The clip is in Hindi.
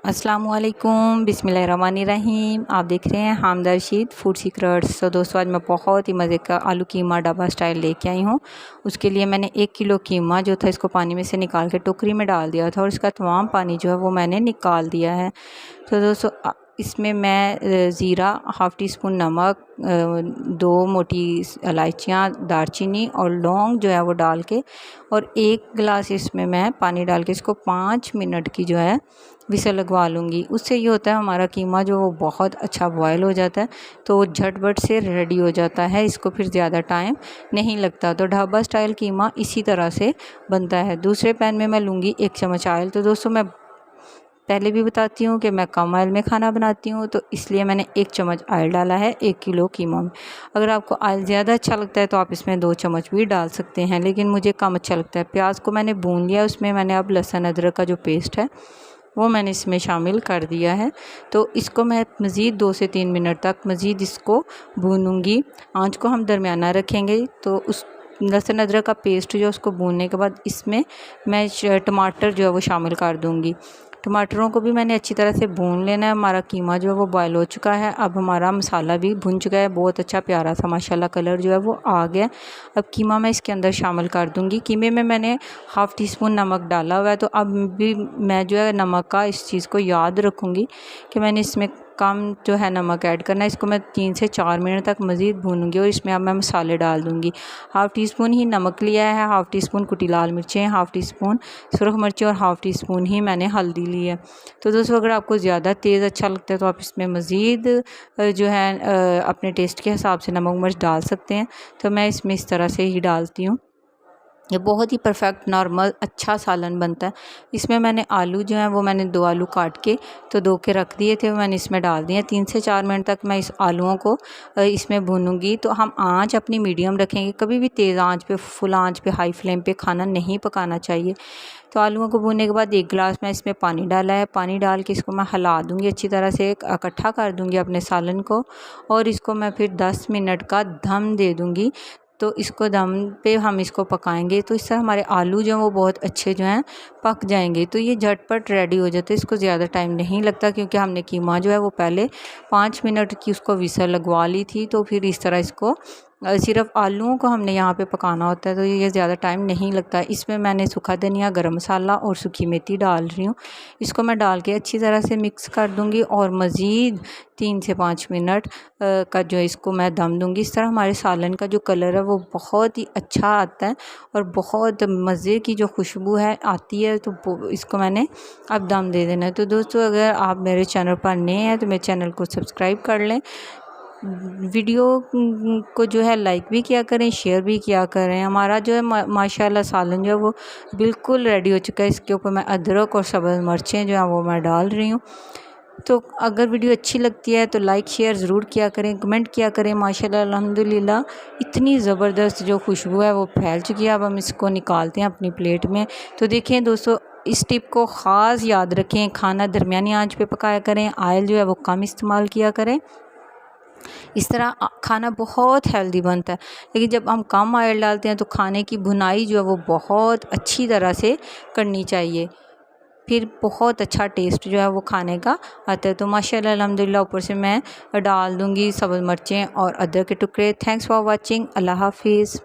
अस्सलामुअलैकुम बिस्मिल्लाहिर्रहमानिर्रहीम। आप देख रहे हैं हामिदा रशीद फूड सीक्रेट्स। तो दोस्तों, आज मैं बहुत ही मज़े का आलू कीमा ढाबा स्टाइल लेके आई हूँ। उसके लिए मैंने 1 किलो कीमा जो था इसको पानी में से निकाल के टोकरी में डाल दिया था और इसका तमाम पानी जो है वो मैंने निकाल दिया है। तो दोस्तों, इसमें मैं ज़ीरा, हाफ़ टी स्पून नमक, 2 मोटी इलायचियाँ, दालचीनी और लौंग जो है वो डाल के और 1 गिलास इसमें मैं पानी डाल के इसको 5 मिनट की जो है विसल लगवा लूँगी। उससे ये होता है हमारा कीमा जो वो बहुत अच्छा बॉयल हो जाता है, तो झटपट से रेडी हो जाता है, इसको फिर ज़्यादा टाइम नहीं लगता। तो ढाबा स्टाइल कीमा इसी तरह से बनता है। दूसरे पैन में मैं लूँगी 1 चम्मच ऑयल। तो दोस्तों, मैं पहले भी बताती हूँ कि मैं कम ऑयल में खाना बनाती हूँ, तो इसलिए मैंने 1 चम्मच ऑयल डाला है 1 किलो कीमा में। अगर आपको ऑयल ज़्यादा अच्छा लगता है तो आप इसमें 2 चम्मच भी डाल सकते हैं, लेकिन मुझे कम अच्छा लगता है। प्याज को मैंने भून लिया, उसमें मैंने अब लहसुन अदरक का जो पेस्ट है वो मैंने इसमें शामिल कर दिया है। तो इसको मैं मज़ीद 2 से 3 मिनट तक मज़ीद इसको भूनूंगी। आंच को हम दरमियाना रखेंगे। तो उस लहसुन अदरक का पेस्ट जो उसको भूनने के बाद इसमें मैं टमाटर जो है वो शामिल कर दूंगी। टमाटरों को भी मैंने अच्छी तरह से भून लेना है। हमारा कीमा जो है वो बॉयल हो चुका है। अब हमारा मसाला भी भुन चुका है, बहुत अच्छा प्यारा सा माशाल्लाह कलर जो है वो आ गया। अब कीमा मैं इसके अंदर शामिल कर दूंगी। कीमे में मैंने हाफ़ टी स्पून नमक डाला हुआ है, तो अब भी मैं जो है नमक का इस चीज़ को याद रखूँगी कि मैंने इसमें कम जो है नमक ऐड करना है। इसको मैं 3 से 4 मिनट तक मज़ीद भूनूंगी और इसमें अब मैं मसाले डाल दूँगी। हाफ़ टी स्पून ही नमक लिया है, हाफ़ टी स्पून कुटी लाल मिर्चें, हाफ़ टी स्पून सुरख मिर्ची और हाफ़ टी स्पून ही मैंने हल्दी ली है। तो दोस्तों, अगर आपको ज़्यादा तेज़ अच्छा लगता है तो आप इसमें मज़ीद जो है अपने टेस्ट के हिसाब से नमक मिर्च डाल सकते हैं। तो मैं इसमें इस तरह से ही डालती हूँ। ये बहुत ही परफेक्ट नॉर्मल अच्छा सालन बनता है। इसमें मैंने आलू जो हैं वो मैंने 2 आलू काट के तो धो के रख दिए थे, वो मैंने इसमें डाल दिए। 3 से 4 मिनट तक मैं इस आलूओं को इसमें भूनूंगी। तो हम आंच अपनी मीडियम रखेंगे, कभी भी तेज़ आंच पे, फुल आंच पे, हाई फ्लेम पे खाना नहीं पकाना चाहिए। तो आलूओं को भूनने के बाद 1 गिलास मैं इसमें पानी डाला है। पानी डाल के इसको मैं हिला दूँगी, अच्छी तरह से इकट्ठा कर दूँगी अपने सालन को और इसको मैं फिर 10 मिनट का दम दे दूँगी। तो इसको दम पे हम इसको पकाएंगे, तो इससे हमारे आलू जो हैं वो बहुत अच्छे जो हैं पक जाएंगे। तो ये झटपट रेडी हो जाते हैं, इसको ज़्यादा टाइम नहीं लगता, क्योंकि हमने कीमा जो है वो पहले 5 मिनट की उसको विसल लगवा ली थी। तो फिर इस तरह इसको सिर्फ आलूओं को हमने यहाँ पे पकाना होता है, तो ये ज़्यादा टाइम नहीं लगता। इसमें मैंने सूखा धनिया, गरम मसाला और सूखी मेथी डाल रही हूँ। इसको मैं डाल के अच्छी तरह से मिक्स कर दूँगी और मज़ीद 3 से 5 मिनट का जो इसको मैं दम दूँगी। इस तरह हमारे सालन का जो कलर है वो बहुत ही अच्छा आता है और बहुत मज़े की जो खुशबू है आती है। तो इसको मैंने अब दम दे देना है। तो दोस्तों, अगर आप मेरे चैनल पर नए हैं तो मेरे चैनल को सब्सक्राइब कर लें, वीडियो को जो है लाइक भी किया करें, शेयर भी किया करें। हमारा जो है माशाल्लाह सालन जो है वो बिल्कुल रेडी हो चुका है। इसके ऊपर मैं अदरक और सब्ज़ मिर्चें जो हैं वो मैं डाल रही हूँ। तो अगर वीडियो अच्छी लगती है तो लाइक शेयर ज़रूर किया करें, कमेंट किया करें। माशाल्लाह अल्हम्दुलिल्लाह इतनी ज़बरदस्त जो खुशबू है वो फैल चुकी है। अब हम इसको निकालते हैं अपनी प्लेट में। तो देखें दोस्तों, इस टिप को ख़ास याद रखें, खाना दरमियानी आंच पे पकाया करें, ऑयल जो है वो कम इस्तेमाल किया करें। इस तरह खाना बहुत हेल्दी बनता है। लेकिन जब हम कम ऑयल डालते हैं तो खाने की भुनाई जो है वो बहुत अच्छी तरह से करनी चाहिए, फिर बहुत अच्छा टेस्ट जो है वो खाने का आता है। तो माशाल्लाह अल्हम्दुलिल्लाह ऊपर से मैं डाल दूँगी सब्ज़ मिर्चें और अदरक के टुकड़े। Thanks for watching. अल्लाह हाफ़िज़।